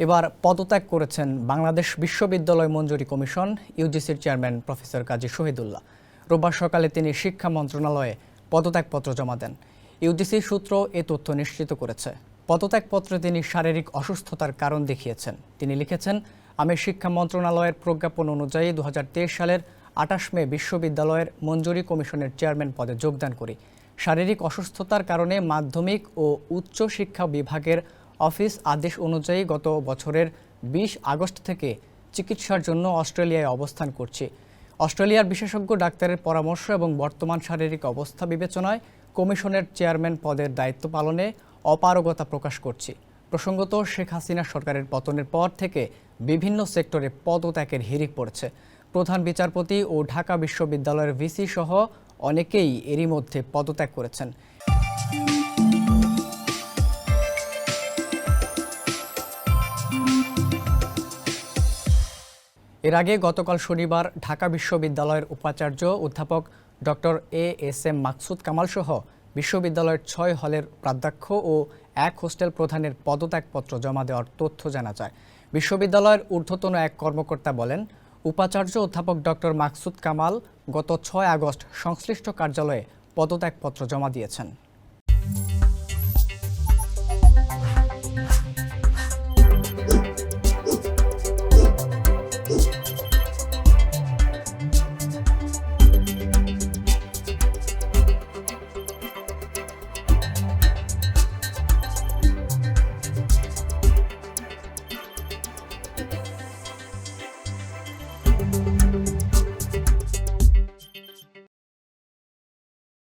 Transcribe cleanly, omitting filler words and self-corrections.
এবার পদত্যাগ করেছেন বাংলাদেশ বিশ্ববিদ্যালয় মঞ্জুরি কমিশন ইউজিসির চেয়ারম্যান প্রফেসর কাজী শহীদুল্লাহ। রোববার সকালে তিনি শিক্ষা মন্ত্রণালয়ে পদত্যাগপত্র জমা দেন। ইউজিসি সূত্র এ তথ্য নিশ্চিত করেছে। পদত্যাগপত্রে তিনি শারীরিক অসুস্থতার কারণ দেখিয়েছেন। তিনি লিখেছেন, আমি শিক্ষা মন্ত্রণালয়ের প্রজ্ঞাপন অনুযায়ী 2023 সালের 28 মে বিশ্ববিদ্যালয়ের মঞ্জুরি কমিশনের চেয়ারম্যান পদে যোগদান করি। শারীরিক অসুস্থতার কারণে মাধ্যমিক ও উচ্চ শিক্ষা বিভাগের অফিস আদেশ অনুযায়ী গত বছরের 20 আগস্ট থেকে চিকিৎসার জন্য অস্ট্রেলিয়ায় অবস্থান করছি। অস্ট্রেলিয়ার বিশেষজ্ঞ ডাক্তারের পরামর্শ এবং বর্তমান শারীরিক অবস্থা বিবেচনায় কমিশনের চেয়ারম্যান পদের দায়িত্ব পালনে অপারগতা প্রকাশ করছি। প্রসঙ্গত, শেখ হাসিনা সরকারের পতনের পর থেকে বিভিন্ন সেক্টরে পদত্যাগের হিড়িক পড়েছে। প্রধান বিচারপতি ও ঢাকা বিশ্ববিদ্যালয়ের ভিসি সহ অনেকেই এরই মধ্যে পদত্যাগ করেছেন। এর আগে গতকাল শনিবার ঢাকা বিশ্ববিদ্যালয়ের উপাচার্য অধ্যাপক ডক্টর এএসএম মাকসুদ কামাল সহ বিশ্ববিদ্যালয়ের 6 হলের প্রাধ্যক্ষ ও 1 হোস্টেল প্রধানের পদত্যাগপত্র জমা দেওয়ার তথ্য জানা যায়। বিশ্ববিদ্যালয়ের ঊর্ধ্বতন এক কর্মকর্তা বলেন, উপাচার্য অধ্যাপক ডক্টর মাকসুদ কামাল গত 6 আগস্ট সংশ্লিষ্ট কার্যালয়ে পদত্যাগপত্র জমা দিয়েছেন।